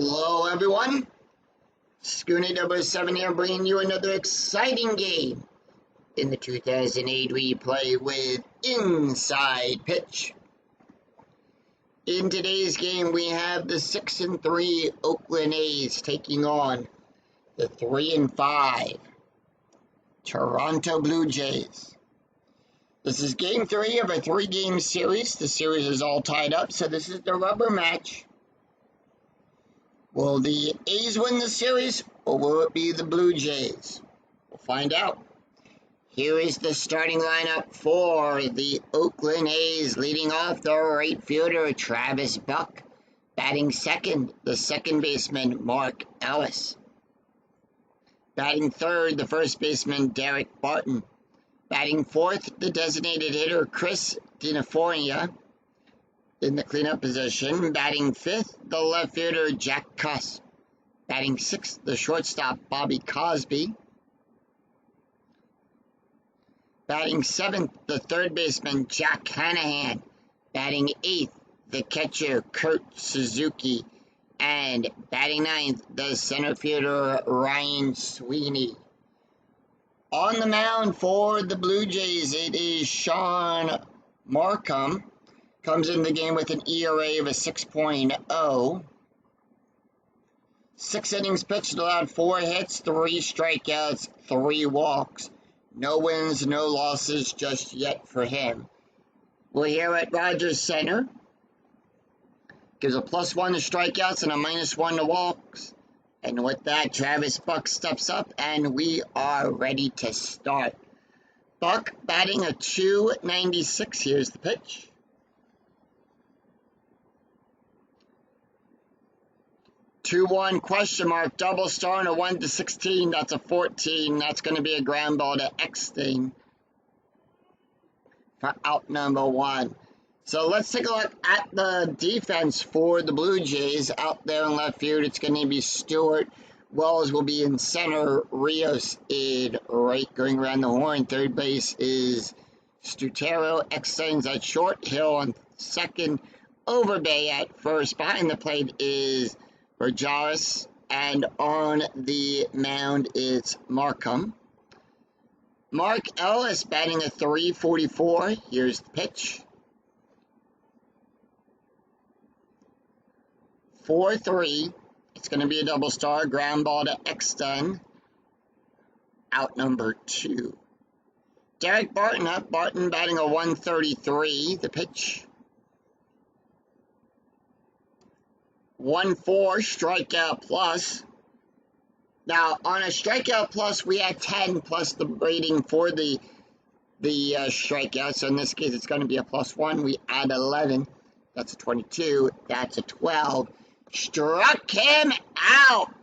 Hello everyone, Schooner number 7 here bringing you another exciting game in the 2008 replay with Inside Pitch. In today's game we have the 6-3 Oakland A's taking on the 3-5 Toronto Blue Jays. This is game 3 of a 3-game series. The series is all tied up, so this is the rubber match. Will the A's win the series, or will it be the Blue Jays? We'll find out. Here is the starting lineup for the Oakland A's. Leading off, the right fielder, Travis Buck. Batting second, the second baseman, Mark Ellis. Batting third, the first baseman, Derek Barton. Batting fourth, the designated hitter, Chris Dinaforia. In the cleanup position, batting fifth, the left fielder, Jack Cuss. Batting sixth, the shortstop, Bobby Cosby. Batting seventh, the third baseman, Jack Hanahan. Batting eighth, the catcher, Kurt Suzuki. And batting ninth, the center fielder, Ryan Sweeney. On the mound for the Blue Jays, it is Sean Markham. Comes in the game with an ERA of a 6.0. 6 innings pitched, allowed 4 hits, 3 strikeouts, 3 walks. No wins, no losses just yet for him. We're here at Rogers Center. Gives a +1 to strikeouts and a -1 to walks. And with that, Travis Buck steps up and we are ready to start. Buck batting a .296. Here's the pitch. 2-1 question mark, double star and a 1-16. That's a 14. That's going to be a ground ball to Eckstein for out number 1. So let's take a look at the defense for the Blue Jays. Out there in left field, it's going to be Stewart. Wells will be in center. Rios in right, going around the horn. Third base is Stutero. Eckstein's at short. Hill on second. Overbay at first. Behind the plate is Rajaris, and on the mound it's Markham. Mark Ellis batting a .344. Here's the pitch. 4-3. It's going to be a double star. Ground ball to Eckstein. Out number 2. Derek Barton up. Barton batting a .133. The pitch. 1-4 strikeout plus. Now, on a strikeout plus, we had 10 plus the rating for the strikeout. So in this case, it's going to be a +1. We add 11. That's a 22. That's a 12. Struck him out.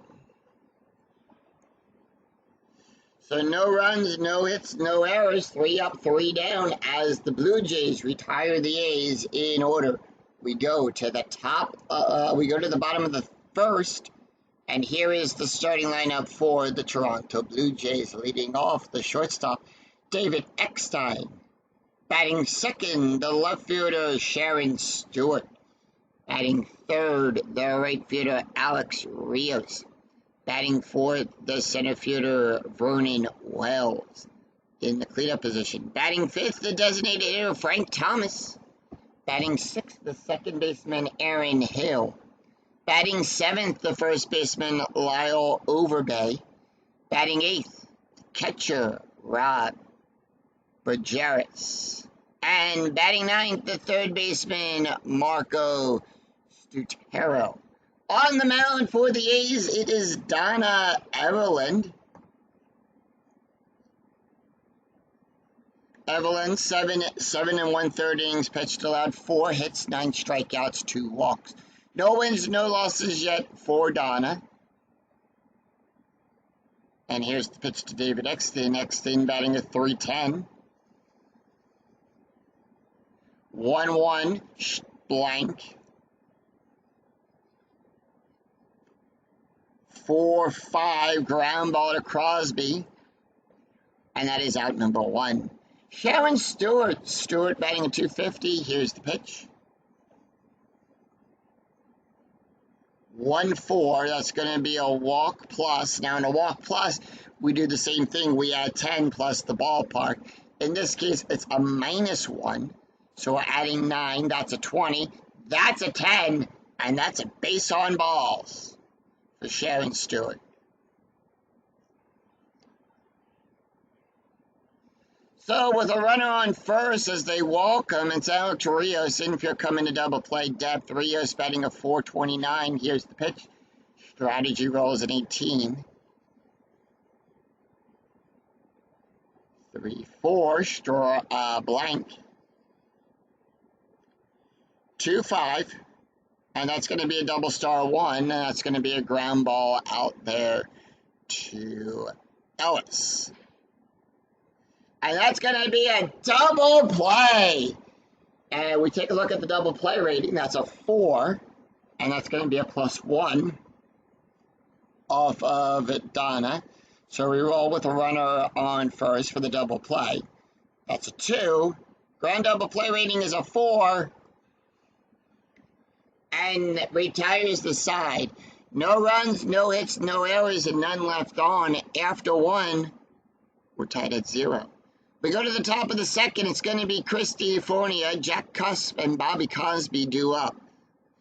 So no runs, no hits, no errors. 3 up, 3 down as the Blue Jays retire the A's in order. We go to the top, we go to the bottom of the first, and here is the starting lineup for the Toronto Blue Jays. Leading off, the shortstop, David Eckstein. Batting second, the left fielder, Sharon Stewart. Batting third, the right fielder, Alex Rios. Batting fourth, the center fielder, Vernon Wells. In the cleanup position. Batting fifth, the designated hitter, Frank Thomas. Batting sixth, the second baseman, Aaron Hill. Batting seventh, the first baseman, Lyle Overbay. Batting eighth, catcher, Rob Bergeris. And batting ninth, the third baseman, Marco Stutero. On the mound for the A's, it is Donna Everland. Evelyn, 7 1/3 innings pitched, allowed 4 hits, 9 strikeouts, 2 walks. No wins, no losses yet for Donna. And here's the pitch to David Eckstein. Eckstein batting a .310. 1-1 blank. 4-5 ground ball to Crosby. And that is out number 1. Sharon Stewart. Stewart batting a .250. Here's the pitch. 1-4, that's going to be a walk plus. Now in a walk plus, we do the same thing. We add 10 plus the ballpark. In this case, it's a -1. So we're adding 9, that's a 20. That's a 10, and that's a base on balls for Sharon Stewart. So with a runner on first as they welcome, it's Alex Rios. Infield coming to double play depth. Rios batting a .429. Here's the pitch. Strategy rolls an 18. 3-4. Straw blank. 2-5. And that's going to be a double star 1. And that's going to be a ground ball out there to Ellis. And that's going to be a double play. And we take a look at the double play rating. That's a 4. And that's going to be a +1 off of Donna. So we roll with a runner on first for the double play. That's a 2. Grand double play rating is a 4. And retires the side. No runs, no hits, no errors, and none left on. After 1, we're tied at 0. We go to the top of the second. It's going to be Chris D'Antonio, Jack Cusp, and Bobby Cosby due up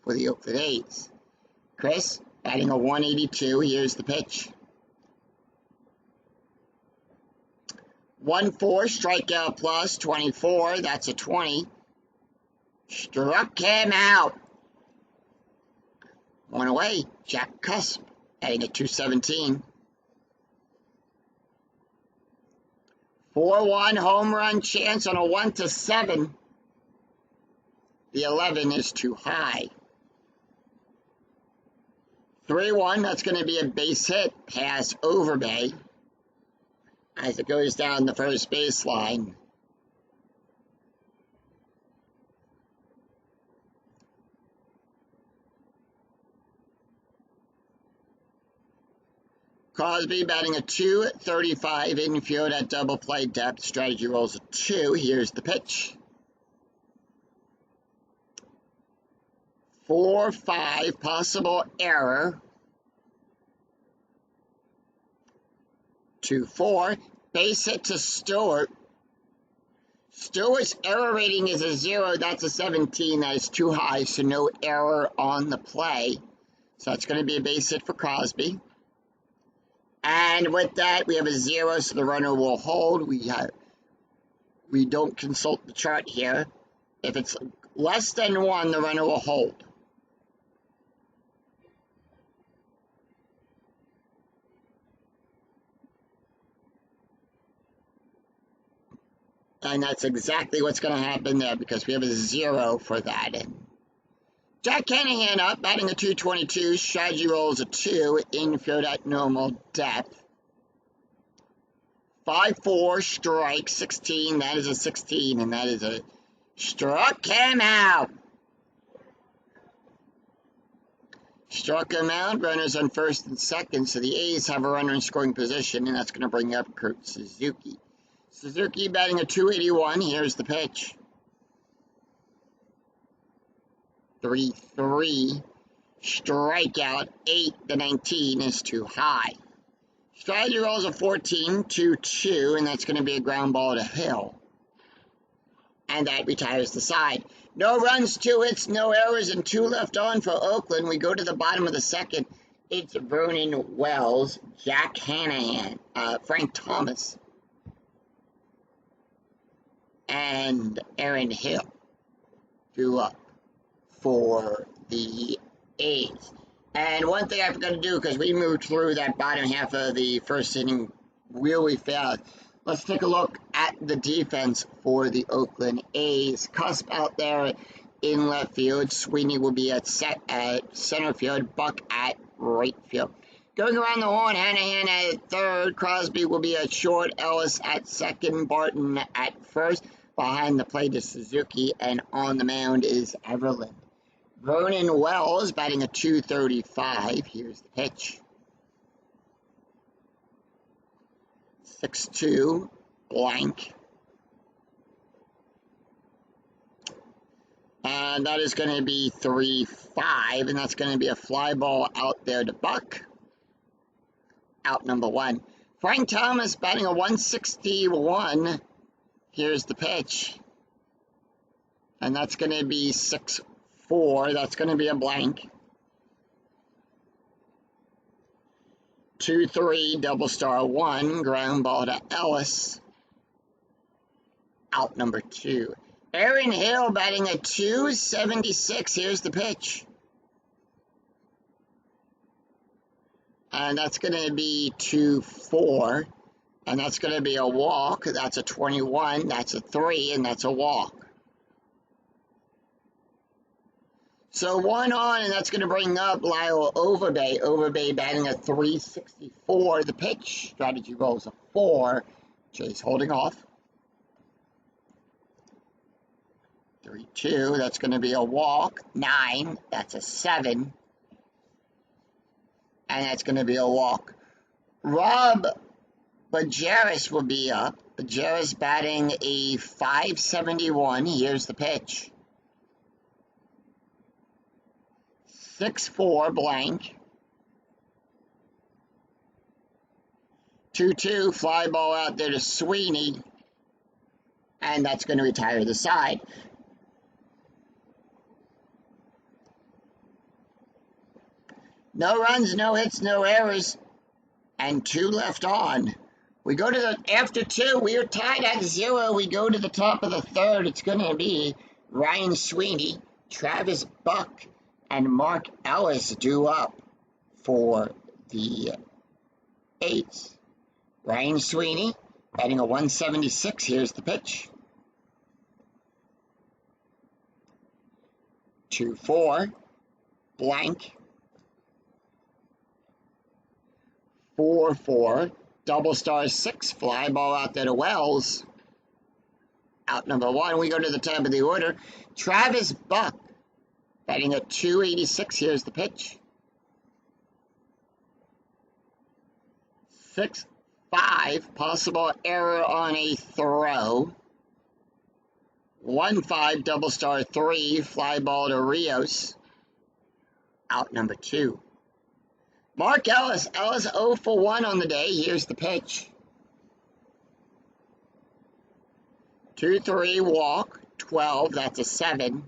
for the Oakland A's. Chris batting a .182. Here's the pitch. 1-4, strikeout plus 24. That's a 20. Struck him out. 1 away. Jack Cusp batting a .217. 4-1 home run chance on a 1-7. The 11 is too high. 3-1, that's going to be a base hit pass Overbay as it goes down the first baseline. Cosby batting a .235 infield at double play depth. Strategy rolls a 2. Here's the pitch. 4-5, possible error. 2-4, base hit to Stewart. Stewart's error rating is a 0. That's a 17. That is too high, so no error on the play. So that's going to be a base hit for Cosby. And with that, we have a 0, so the runner will hold. We don't consult the chart here. If it's less than 1, the runner will hold. And that's exactly what's going to happen there because we have a 0 for that. And Jack Hanahan up, batting a .222. Strategy rolls a 2. Infield at normal depth. 5-4, strike, 16. That is a 16, and that is a struck him out. Struck him out. Runners on first and second, so the A's have a runner in scoring position, and that's going to bring up Kurt Suzuki. Suzuki batting a .281. Here's the pitch. 3-3. Strikeout. 8-19 is too high. Strategy rolls a 14, 2-2, and that's going to be a ground ball to Hill. And that retires the side. No runs, 2 hits, no errors, and 2 left on for Oakland. We go to the bottom of the second. It's Vernon Wells, Jack Hanahan, Frank Thomas, and Aaron Hill due up for the A's. And one thing I forgot to do, because we moved through that bottom half of the first inning really fast, let's take a look at the defense for the Oakland A's. Cusp out there in left field. Sweeney will be at center field. Buck at right field. Going around the horn, Hanahan at third. Crosby will be at short. Ellis at second. Barton at first. Behind the plate is Suzuki. And on the mound is Everland. Vernon Wells batting a .235. Here's the pitch. 6-2, blank. And that is going to be 3-5, and that's going to be a fly ball out there to Buck. Out number 1. Frank Thomas batting a 161. Here's the pitch. And that's going to be 6-4. That's going to be a blank. 2-3, double star 1, ground ball to Ellis. Out number 2. Aaron Hill batting a 276. Here's the pitch. And that's going to be 2-4. And that's going to be a walk. That's a 21. That's a 3. And that's a walk. So 1 on, and that's going to bring up Lyle Overbay. Overbay batting a 364. The pitch strategy rolls a 4. Jay's holding off. 3-2. That's going to be a walk. 9. That's a 7. And that's going to be a walk. Rob Bajaris will be up. Bajaris batting a 571. Here's the pitch. 6-4, blank. 2-2, fly ball out there to Sweeney. And that's going to retire the side. No runs, no hits, no errors. And 2 left on. We go to the, after 2, we are tied at 0. We go to the top of the 3rd. It's going to be Ryan Sweeney, Travis Buck, and Mark Ellis due up for the 8th. Ryan Sweeney batting a 176. Here's the pitch. 2-4, blank. 4-4, double star 6, fly ball out there to Wells. Out number 1, we go to the top of the order. Travis Buck batting a 286. Here's the pitch. 6-5, possible error on a throw. 1-5, double star 3, fly ball to Rios. Out number 2. Mark Ellis. Ellis 0 for 1 on the day. Here's the pitch. 2-3, walk. 12, that's a 7.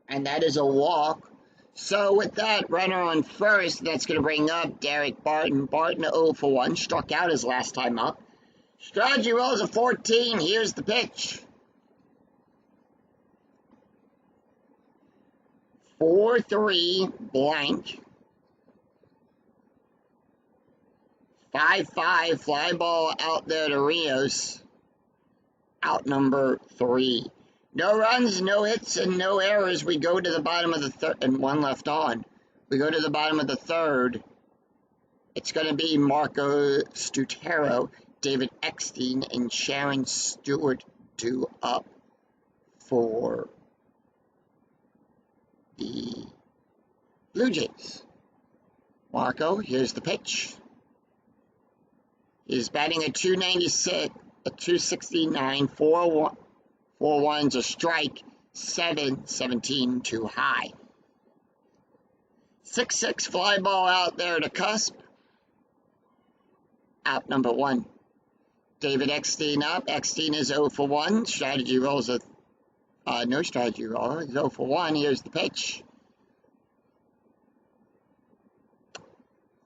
And that is a walk. So with that, runner on first, that's going to bring up Derek Barton. Barton 0 for 1, struck out his last time up. Strategy rolls a 14. Here's the pitch. 4-3, blank. 5-5, fly ball out there to Rios. Out number 3. No runs, no hits, and no errors. We go to the bottom of the 3rd, and 1 left on. We go to the bottom of the 3rd. It's going to be Marco Stutero, David Eckstein, and Sharon Stewart due up for the Blue Jays. Marco, here's the pitch. He's batting a 296, a 269, 4 1's a strike, 17 too high. 6-6, fly ball out there to Cusp. Out number 1. David Eckstein up. Eckstein is 0 for 1. Strategy rolls a no strategy roll. 0 for 1. Here's the pitch.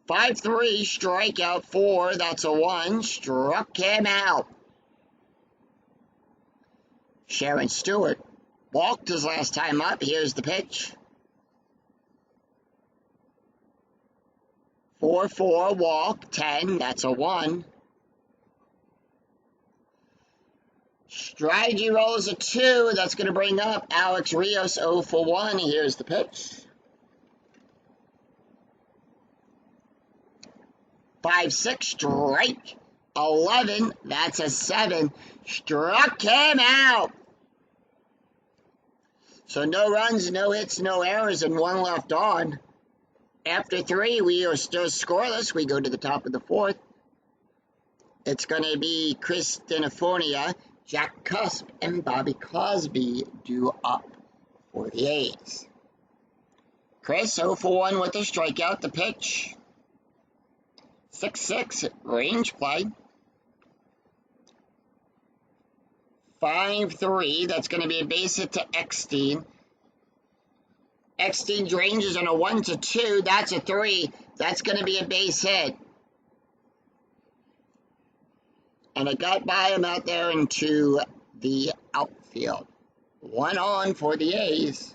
5-3, strikeout 4. That's a 1. Struck him out. Sharon Stewart walked his last time up. Here's the pitch. 4-4, walk. 10. That's a 1. Strategy rolls a 2. That's going to bring up Alex Rios 0 for 1. Here's the pitch. 5-6, strike. 11. That's a 7. Struck him out. So no runs, no hits, no errors, and 1 left on. After 3, we are still scoreless. We go to the top of the 4th. It's going to be Chris Dinafonia, Jack Cusp and Bobby Cosby due up for the A's. Chris 0 for 1 with a strikeout. The pitch. 6-6 range play. 5-3. That's going to be a base hit to Eckstein. Eckstein's range is on a 1-2. That's a 3. That's going to be a base hit. And it got by him out there into the outfield. 1 on for the A's.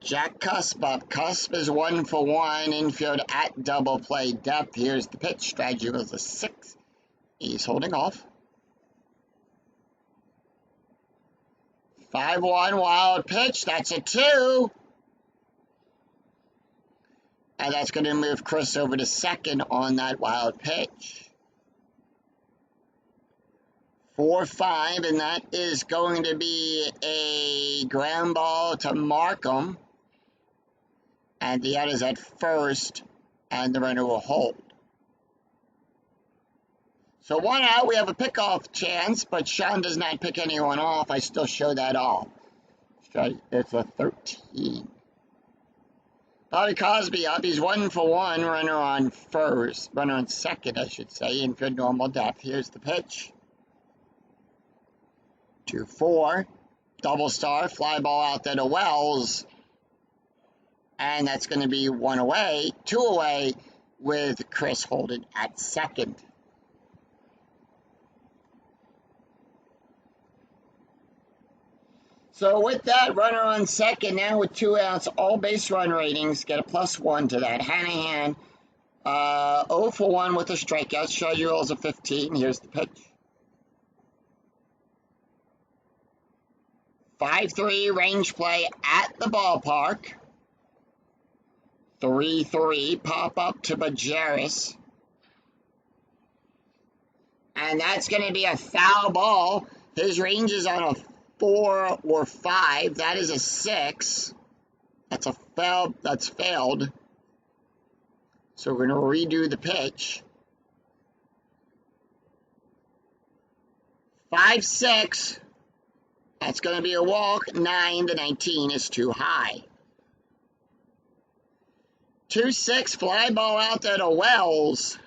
Jack Cusp up. Cusp is 1 for 1. Infield at double play depth. Here's the pitch. Strategy was a 6. He's holding off. 5-1 wild pitch. That's a 2. And that's going to move Chris over to second on that wild pitch. 4-5, and that is going to be a ground ball to Markham. And the out is at first, and the runner will hold. So 1 out, we have a pickoff chance, but Sean does not pick anyone off. I still show that off. It's a 13. Bobby Cosby up. He's 1 for 1. Runner on first. Runner on second, I should say. Infield normal depth. Here's the pitch. 2-4. Double star. Fly ball out there to Wells. And that's going to be 1 away. 2 away with Chris Holden at second. So with that, runner on second, now with 2 outs, all base run ratings, get a +1 to that. Hanahan, 0 for 1 with a strikeout. Shadul's a 15. Here's the pitch. 5-3 range play at the ballpark. 3-3 pop up to Bajeris. And that's going to be a foul ball. His range is on a 4 or 5. That is a 6. That's a foul. That's failed. So we're going to redo the pitch. 5-6. That's going to be a walk. 9 to 19 is too high. 2-6 fly ball out there to Wells.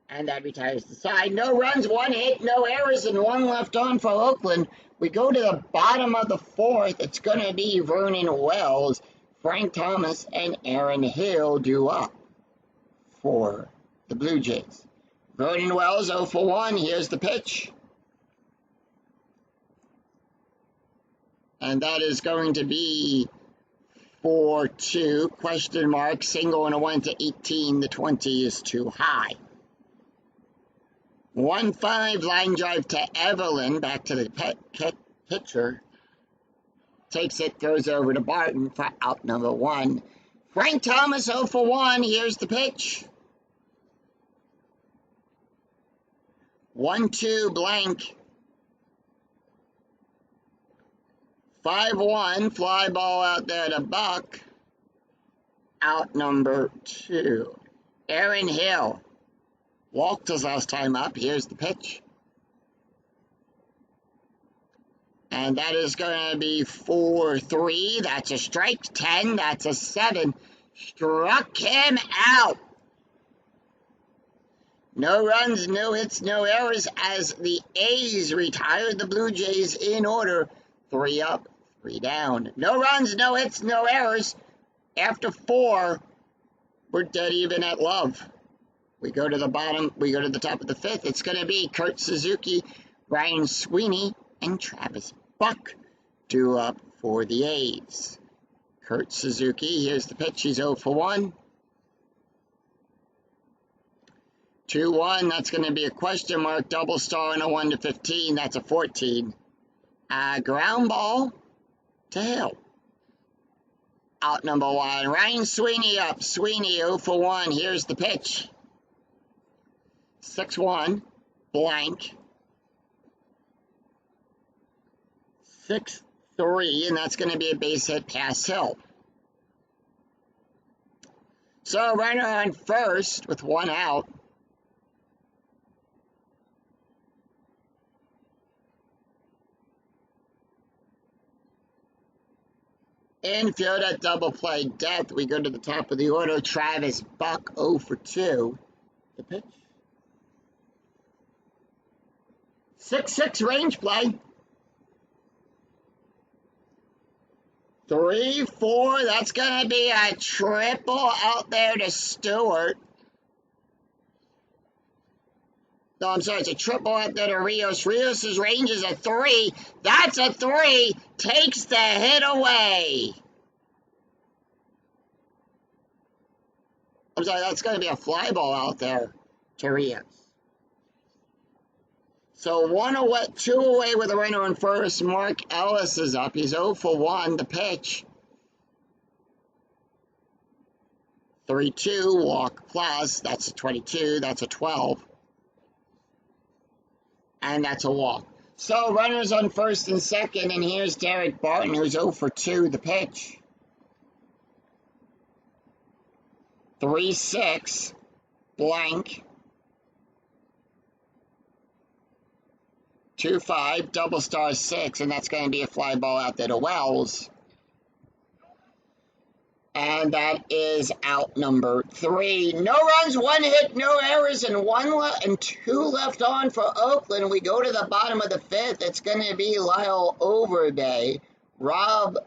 And that retires the side. No runs, 1 hit, no errors, and 1 left on for Oakland. We go to the bottom of the 4th. It's going to be Vernon Wells, Frank Thomas, and Aaron Hill due up for the Blue Jays. Vernon Wells 0 for 1. Here's the pitch. And that is going to be 4-2. Question mark. Single and a 1 to 18. The 20 is too high. 1-5 line drive to Evelyn, back to the pitcher. Takes it, throws over to Barton for out number 1. Frank Thomas 0 for 1. Here's the pitch. 1-2 blank. 5-1 fly ball out there to Buck. Out number 2. Aaron Hill. Walked his last time up. Here's the pitch. And that is going to be 4-3. That's a strike. 10. That's a 7. Struck him out. No runs, no hits, no errors as the A's retired the Blue Jays in order. 3 up, 3 down. No runs, no hits, no errors. After 4, we're dead even at love. We go to the bottom, we go to the top of the 5th. It's going to be Kurt Suzuki, Ryan Sweeney, and Travis Buck due up for the A's. Kurt Suzuki, here's the pitch. He's 0 for 1. 2-1, that's going to be a question mark. Double star and a 1 to 15. That's a 14. Ground ball to Hill. Out number 1. Ryan Sweeney up. Sweeney 0 for 1. Here's the pitch. 6-1, blank. 6-3, and that's going to be a base hit past Hill. So runner on first with one out. Infield at double play death. We go to the top of the order. Travis Buck 0 for 2. The pitch. 6-6 range play. 3-4. That's going to be a triple out there to Stewart. No, I'm sorry. It's a triple out there to Rios. Rios' range is a 3. That's a 3. Takes the hit away. I'm sorry. That's going to be a fly ball out there to Rios. So 1 away, 2 away with a runner on first. Mark Ellis is up. He's 0 for 1. The pitch. 3-2. Walk plus. That's a 22. That's a 12. And that's a walk. So runners on first and second. And here's Derek Barton, who's 0 for 2. The pitch. 3-6. Blank. 2-5, double star 6, and that's going to be a fly ball out there to Wells. And that is out number 3. No runs, 1 hit, no errors, and 2 left on for Oakland. We go to the bottom of the 5th. It's going to be Lyle Overbay, Rob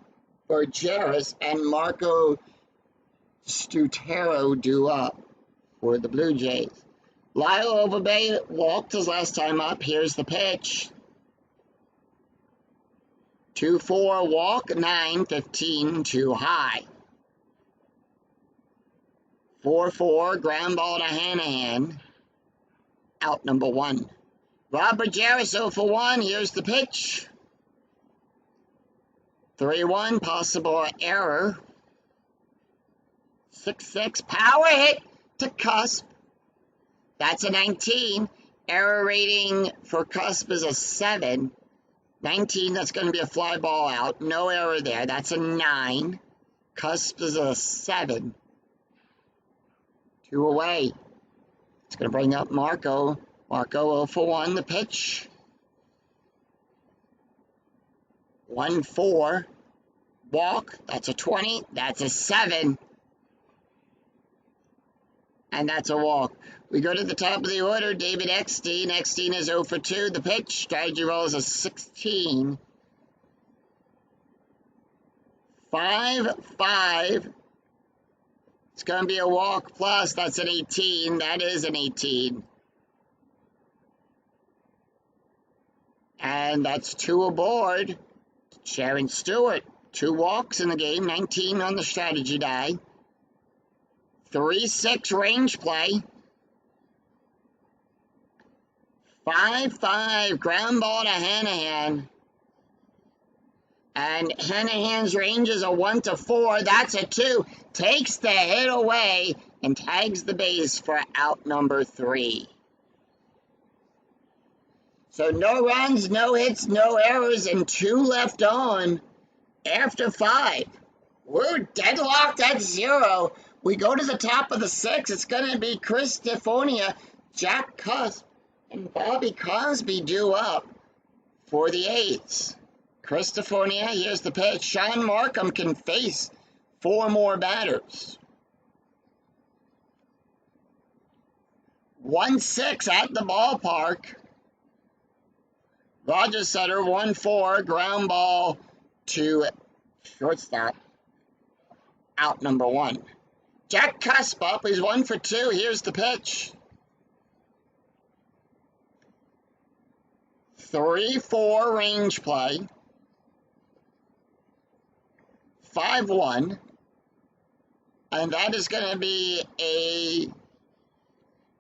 Bergeris, and Marco Stutero due up for the Blue Jays. Lyle Overbay walked his last time up. Here's the pitch. 2-4 walk, 9-15 too high. 4-4 ground ball to Hanahan. Out number 1. Robert Jarris 0 for 1. Here's the pitch. 3-1 possible error. 6-6 power hit to Cusp. That's a 19. Error rating for Cusp is a 7. 19, that's going to be a fly ball out. No error there. That's a 9. Cusp is a 7. 2 away. It's going to bring up Marco. Marco 0 for 1. The pitch. 1-4. Walk. That's a 20. That's a 7. And that's a walk. We go to the top of the order. David Eckstein. Eckstein is 0 for 2. The pitch. Strategy roll is a 16. 5-5. It's going to be a walk plus. That's an 18. That is an 18. And that's 2 aboard. Sharon Stewart. 2 walks in the game. 19 on the strategy die. 3-6 range play. 5-5 ground ball to Hanahan. And Hanahan's range is a 1-4. That's a 2. Takes the hit away and tags the base for out number 3. So no runs, no hits, no errors, and 2 left on after 5. We're deadlocked at 0. We go to the top of the 6. It's going to be Chris Stefonia, Jack Cusp, and Bobby Cosby due up for the 8s. Chris Stefonia, here's the pitch. Sean Markham can face 4 more batters. 1-6 at the ballpark. Roger Sutter, 1-4, ground ball to shortstop. Out number 1. Jack Cusp up, he's 1 for 2. Here's the pitch. 3-4 range play. 5-1. And that is going to be a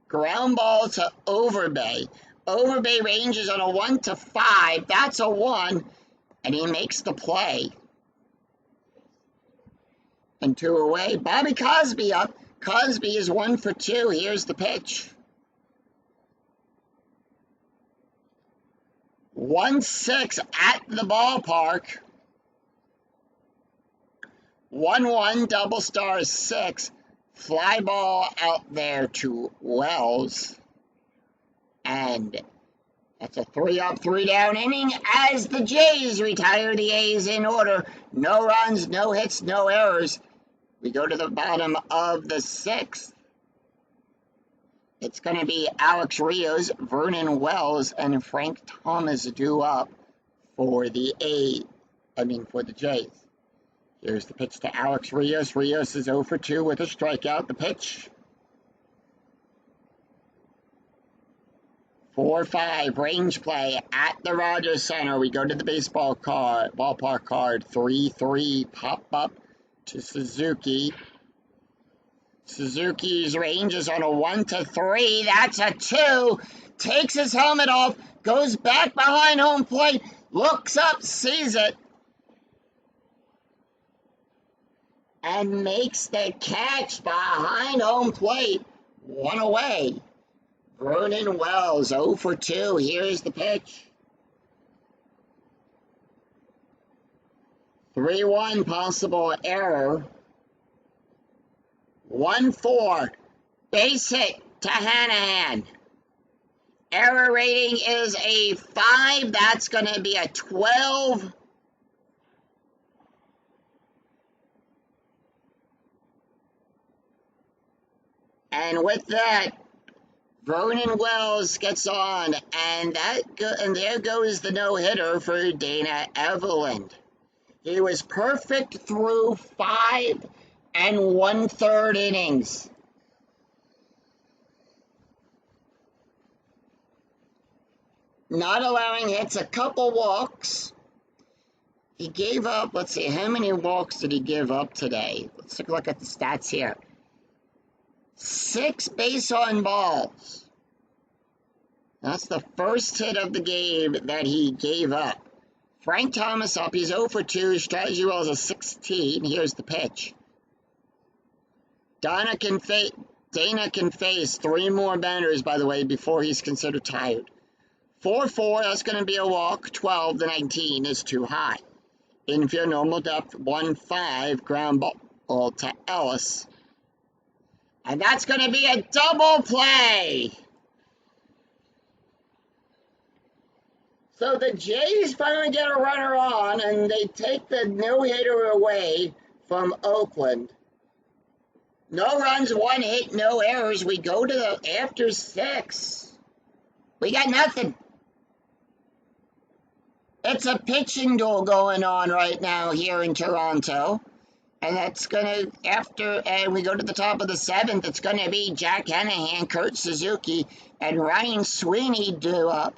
ground ball to Overbay. Overbay ranges on a 1-5. That's a 1. And he makes the play. And 2 away. Bobby Cosby up. Cosby is 1 for 2. Here's the pitch. 1-6 at the ballpark. 1-1 double star 6. Fly ball out there to Wells. And that's a 3-up, 3-down inning as the Jays retire the A's in order. No runs, no hits, no errors. We go to the bottom of the 6th. It's going to be Alex Rios, Vernon Wells, and Frank Thomas due up for the Jays. Here's the pitch to Alex Rios. Rios is 0 for 2 with a strikeout. The pitch. 4-5 range play at the Rogers Center. We go to the ballpark card. 3-3 pop up to Suzuki. Suzuki's range is on a 1-3. That's a 2. Takes his helmet off. Goes back behind home plate. Looks up, sees it. And makes the catch behind home plate. 1 away. Vernon Wells, 0 for 2. Here's the pitch. 3-1 possible error. 1-4. Base hit to Hanahan. Error rating is a 5. That's going to be a 12. And with that, Vernon Wells gets on, and there goes the no-hitter for Dana Everland. He was perfect through 5 1/3 innings. Not allowing hits, a couple walks. He gave up, let's see, how many walks did he give up today? Let's take a look at the stats here. 6 base on balls. That's the first hit of the game that he gave up. Frank Thomas up. He's 0 for 2. Strategy rolls a 16. Here's the pitch. Dana can face 3 more batters, by the way, before he's considered tired. 4-4, that's going to be a walk. 12-19 is too high. Infield normal depth, 1-5, ground ball to Ellis. And that's going to be a double play. So the Jays finally get a runner on, and they take the no-hitter away from Oakland. No runs, 1 hit, no errors. We go to the after 6. We got nothing. It's a pitching duel going on right now here in Toronto. And that's going to, and we go to the top of the 7th, it's going to be Jack Hanahan, Kurt Suzuki, and Ryan Sweeney due up.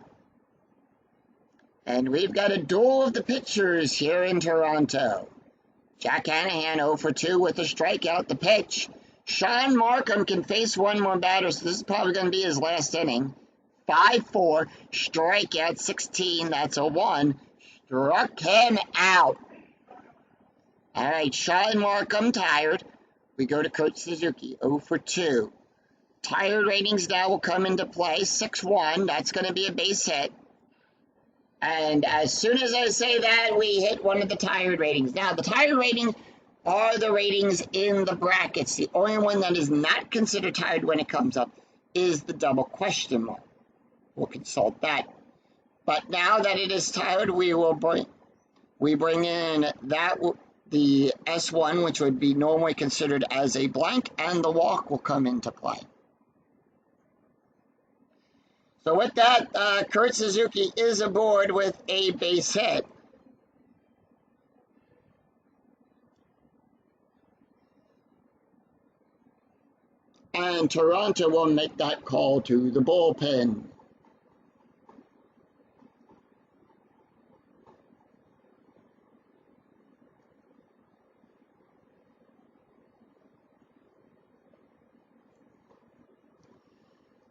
And we've got a duel of the pitchers here in Toronto. Jack Hanahan 0 for 2 with a strikeout. The pitch. Sean Markham can face 1 more batter, so this is probably going to be his last inning. 5-4, strikeout 16, that's a 1. Struck him out. All right, Sean Markham tired. We go to Kurt Suzuki, 0 for 2. Tired ratings now will come into play. 6-1, that's going to be a base hit. And as soon as I say that, we hit one of the tired ratings. Now, the tired ratings are the ratings in the brackets. The only one that is not considered tired when it comes up is the double question mark. We'll consult that. But now that it is tired, we bring in the S1, which would be normally considered as a blank, and the walk will come into play. So with that, Kurt Suzuki is aboard with a base hit. And Toronto will make that call to the bullpen.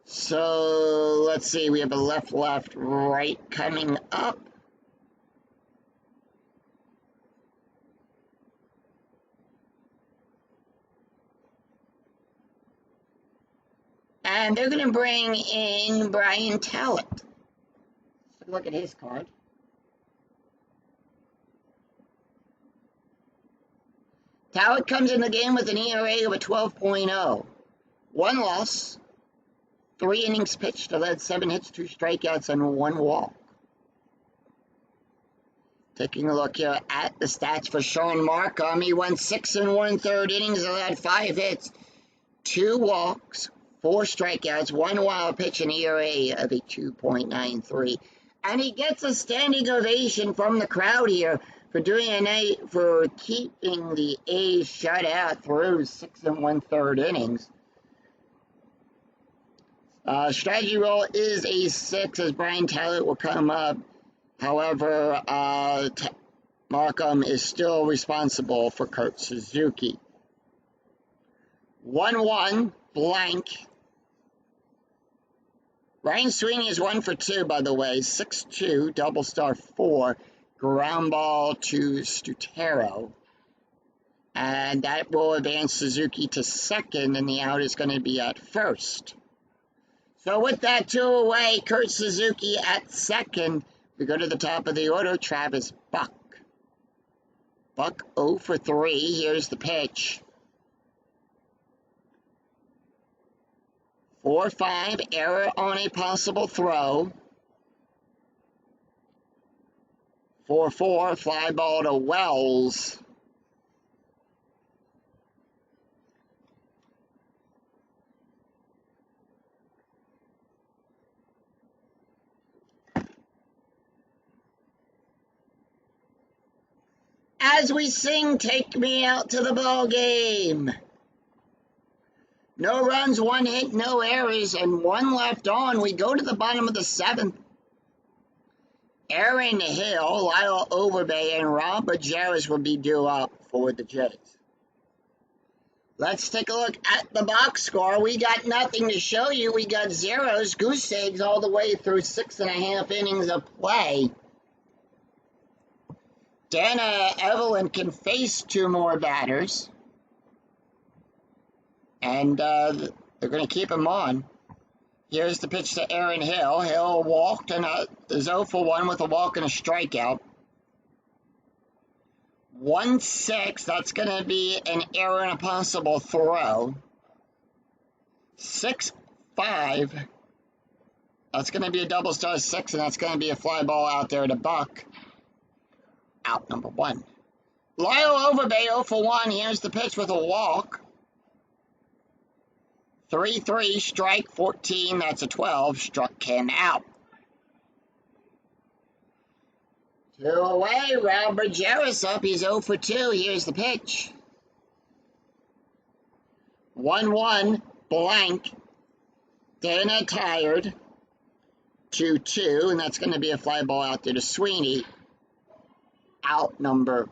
So let's see, we have a left, right coming up. And they're going to bring in Brian Talent. Let's look at his card. Talbot comes in the game with an ERA of a 12.0. One loss, 3 innings pitched, led 7 hits, 2 strikeouts, and 1 walk. Taking a look here at the stats for Sean Markham, he went 6 1/3 innings, allowed 5 hits, 2 walks, 4 strikeouts, 1 wild pitch, and ERA of a 2.93. And he gets a standing ovation from the crowd here for keeping the A's shut out through 6 1/3 innings. Strategy roll is a 6 as Brian Talbot will come up. However, Markham is still responsible for Kurt Suzuki. 1-1, blank. Ryan Sweeney is 1 for 2, by the way. 6-2, double star 4. Ground ball to Stutero. And that will advance Suzuki to second, and the out is going to be at first. So with that 2 away, Kurt Suzuki at second. We go to the top of the order, Travis Buck. Buck 0 for 3. Here's the pitch. 4-5, error on a possible throw. 4-4, fly ball to Wells. As we sing, take me out to the ball game. No runs, 1 hit, no errors, and 1 left on. We go to the bottom of the 7th. Aaron Hill, Lyle Overbay, and Rob Bajaris will be due up for the Jays. Let's take a look at the box score. We got nothing to show you. We got zeros, goose eggs all the way through 6.5 innings of play. Dana Evelyn can face 2 more batters. And they're going to keep him on. Here's the pitch to Aaron Hill. Hill walked and is 0 for 1 with a walk and a strikeout. 1-6, that's going to be an error and a possible throw. 6-5, that's going to be a double star 6, and that's going to be a fly ball out there to Buck. Out number 1. Lyle Overbay 0 for 1. Here's the pitch with a walk. 3-3, strike 14, that's a 12, struck him out. 2 away, Robert Jarris up, he's 0 for 2, here's the pitch. 1-1, blank, Dana tired, 2-2, and that's going to be a fly ball out there to Sweeney. Out number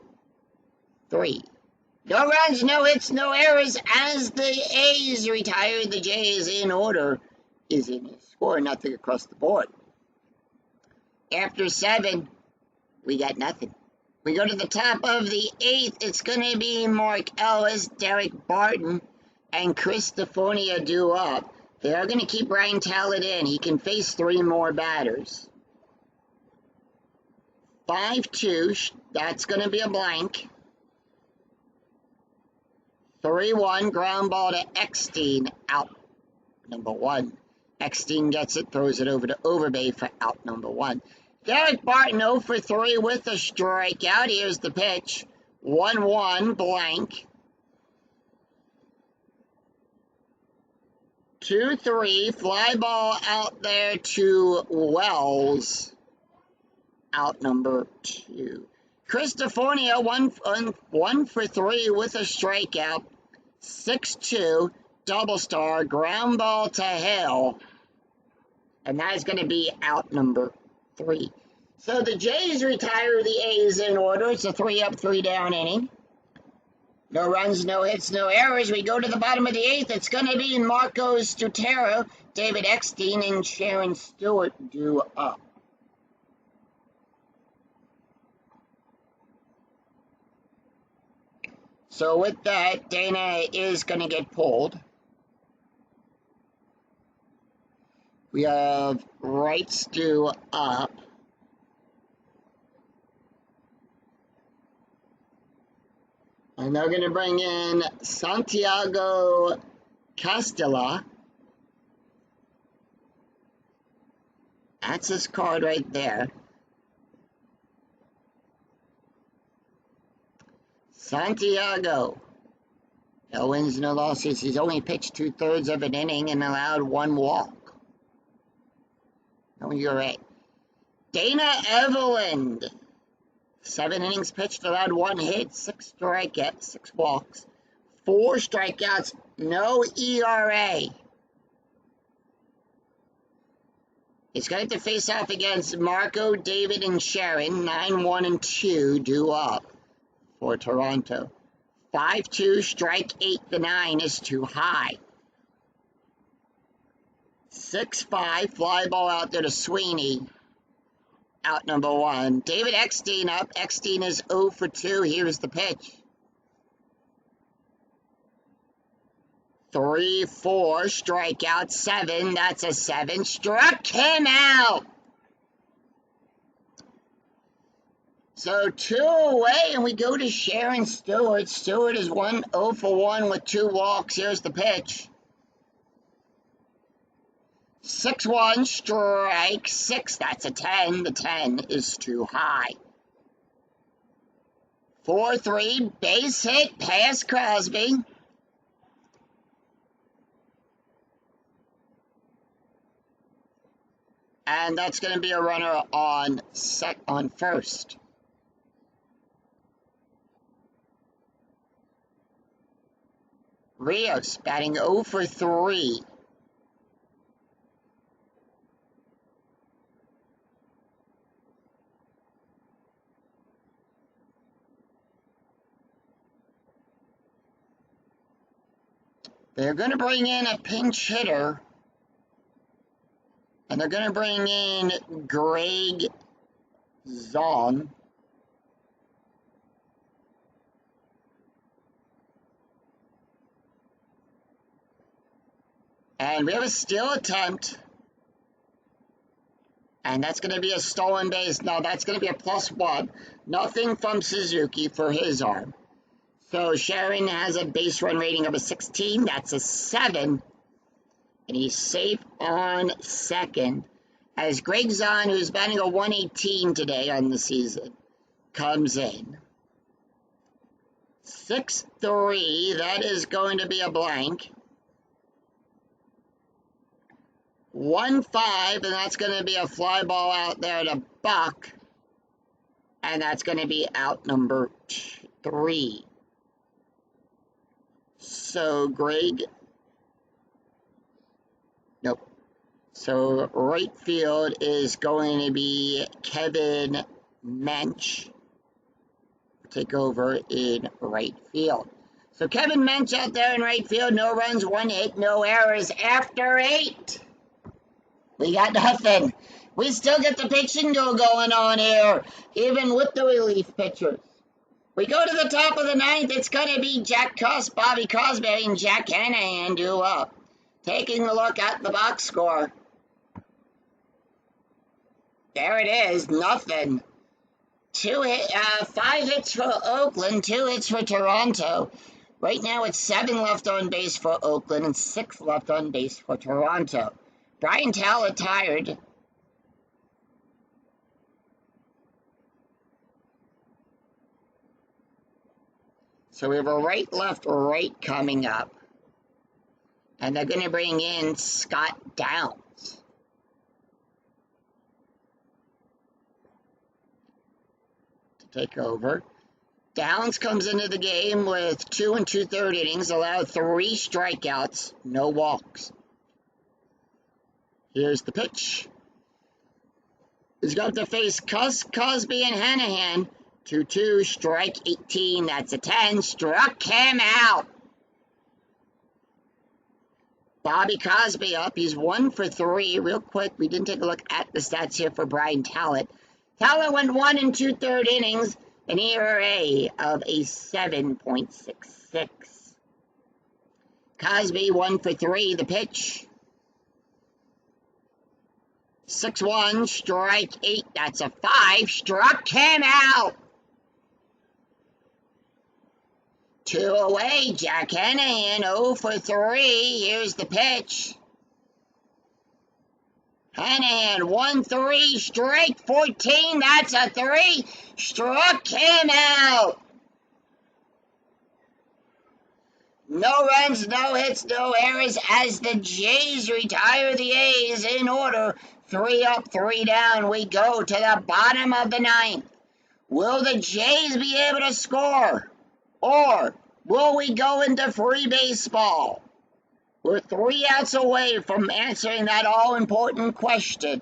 3. No runs, no hits, no errors as the A's retire. The Jays in order is in a score, nothing across the board. After 7, we got nothing. We go to the top of the 8th. It's going to be Mark Ellis, Derek Barton, and Chris Stefonia due up. They are going to keep Brian Talbot in. He can face 3 more batters. 5-2, that's going to be a blank. 3-1, ground ball to Eckstein, out number 1. Eckstein gets it, throws it over to Overbay for out number 1. Derek Barton 0 for 3 with a strikeout. Here's the pitch. 1-1, blank. 2-3, fly ball out there to Wells. Out number 2. Cristofornia 1 for 3 with a strikeout. 6-2, double star, ground ball to Hill. And that is going to be out number 3. So the Jays retire the A's in order. It's a 3-up, 3-down inning. No runs, no hits, no errors. We go to the bottom of the 8th. It's going to be Marco Stutero, David Eckstein, and Sharon Stewart due up. So with that, Dana is going to get pulled. We have rights due up. And they're going to bring in Santiago Castella. That's his card right there. Santiago. No wins, no losses. He's only pitched 2/3 of an inning and allowed 1 walk. No, you're right. Dana Everland. 7 innings pitched, allowed 1 hit, 6 strikeouts, 6 walks, 4 strikeouts, no ERA. He's going to face off against Marco, David, and Sharon. 9-1-2 due up for Toronto. 5-2, strike 8. The 9 is too high. 6-5, fly ball out there to Sweeney. Out number 1. David Eckstein up. Eckstein is 0 for 2. Here's the pitch. 3-4, strikeout 7. That's a 7. Struck him out. So 2 away, and we go to Sharon Stewart. Stewart is 0 for 1 with 2 walks. Here's the pitch. 6-1, strike 6. That's a 10. The 10 is too high. 4-3, base hit past Crosby. And that's going to be a runner on first. Rios batting 0 for 3. They're going to bring in a pinch hitter. And they're going to bring in Greg Zong. And we have a steal attempt. And that's going to be a stolen base. No, that's going to be a +1. Nothing from Suzuki for his arm. So Sharon has a base run rating of a 16. That's a 7. And he's safe on second. As Greg Zahn, who's batting a 118 today on the season, comes in. 6-3. That is going to be a blank. 1-5. And that's going to be a fly ball out there to Buck. And that's going to be out number 3. So Greg, nope. So right field is going to be Kevin Mensch. Take over in right field. So Kevin Mensch out there in right field. No runs, 1 hit, no errors after 8. We got nothing. We still get the pitching duel going on here, even with the relief pitchers. We go to the top of the 9th. It's going to be Jack Cuss, Bobby Cosberry, and Jack Hanahan due up. Taking a look at the box score. There it is, nothing. 5 hits for Oakland, 2 hits for Toronto. Right now it's 7 left on base for Oakland and 6 left on base for Toronto. Brian Talbot tired. So we have a right, left, right coming up. And they're going to bring in Scott Downs. To take over. Downs comes into the game with 2 2/3 innings, allowed 3 strikeouts, no walks. Here's the pitch. He's got to face Cuss, Cosby, and Hanahan. 2-2, strike 18, that's a 10, struck him out. Bobby Cosby up, he's 1 for 3. Real quick, we didn't take a look at the stats here for Brian Talbot. Talbot went 1 2/3 innings, an ERA of a 7.66. Cosby 1 for 3, the pitch. 6-1, strike 8, that's a 5, struck him out. 2 away. Jack Hanahan 0 for 3. Here's the pitch. Hanahan 1-3, strike 14. That's a 3. Struck him out. No runs, no hits, no errors as the Jays retire the A's in order. 3 up, 3 down. We go to the bottom of the 9th. Will the Jays be able to score? Or will we go into free baseball? We're 3 outs away from answering that all-important question.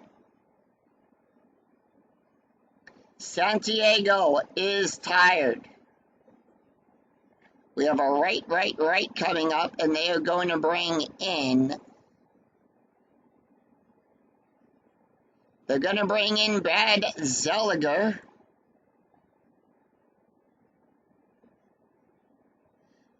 Santiago is tired. We have a right coming up, and they are going to bring in... They're going to bring in Brad Zelliger.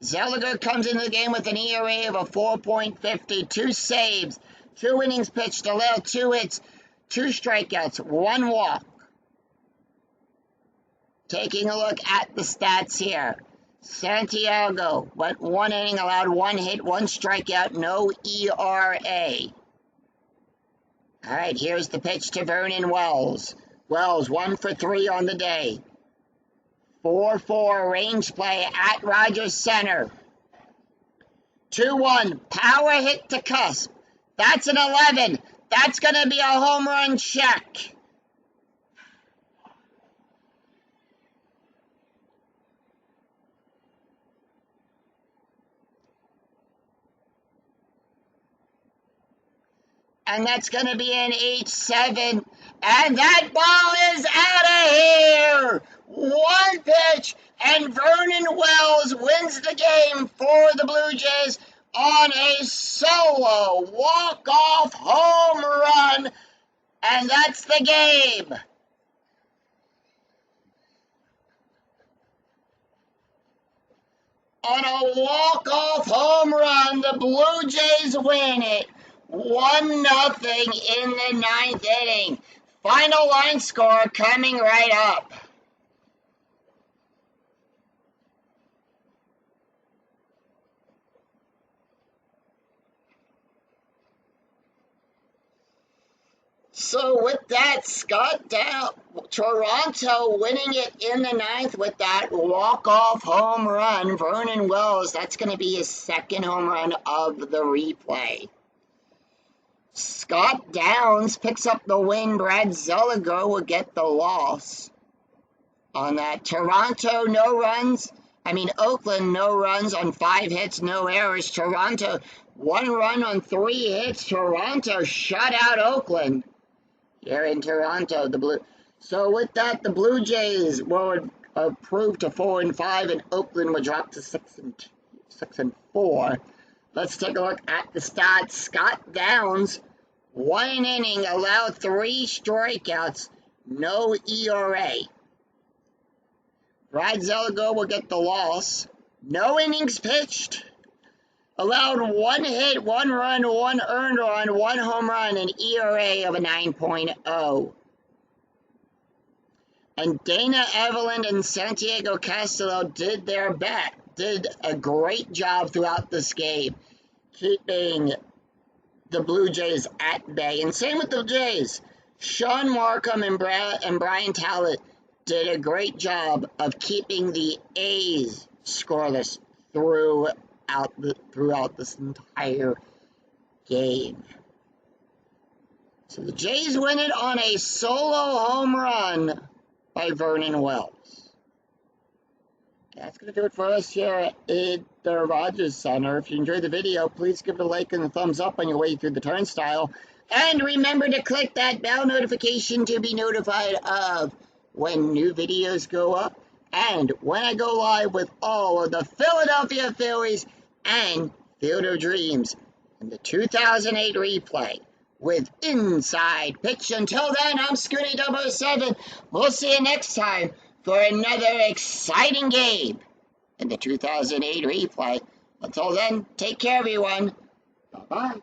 Zelliger comes into the game with an ERA of a 4.50, 2 saves, 2 innings pitched, allowed 2 hits, 2 strikeouts, 1 walk. Taking a look at the stats here. Santiago went 1 inning, allowed 1 hit, 1 strikeout, no ERA. All right, here's the pitch to Vernon Wells. Wells 1 for 3 on the day. 4-4 range play at Rogers Center. 2-1 power hit to Cusp. That's an 11. That's going to be a home run check. And that's going to be an 8-7. And that ball is out of here. 1 pitch, and Vernon Wells wins the game for the Blue Jays on a solo walk-off home run. And that's the game. On a walk-off home run, the Blue Jays win it. 1-0 in the 9th inning. Final line score coming right up. So with that, Scott down, Toronto winning it in the 9th with that walk-off home run. Vernon Wells, that's going to be his 2nd home run of the replay. Scott Downs picks up the win. Brad Zelliger will get the loss on that. Toronto, no runs. Oakland, no runs on 5 hits, no errors. Toronto, 1 run on 3 hits. Toronto shut out Oakland. Here in Toronto, So with that, the Blue Jays will improve to 4-5, and Oakland will drop to 6-4. Let's take a look at the stats. Scott Downs, 1 inning, allowed 3 strikeouts, no ERA. Brad Zelliger will get the loss. No innings pitched. Allowed 1 hit, 1 run, 1 earned run, 1 home run, an ERA of a 9.0. And Dana Eveland and Santiago Castillo did a great job throughout this game, keeping the Blue Jays at bay. And same with the Jays. Sean Markham and Brian Talbot did a great job of keeping the A's scoreless throughout this entire game. So the Jays win it on a solo home run by Vernon Wells. That's going to do it for us here at the Rogers Center. If you enjoyed the video, please give it a like and a thumbs up on your way through the turnstile. And remember to click that bell notification to be notified of when new videos go up and when I go live with all of the Philadelphia Phillies and Field of Dreams in the 2008 replay with Inside Pitch. Until then, I'm Scooty007. We'll see you next time for another exciting game in the 2008 replay. Until then, take care, everyone. Bye-bye.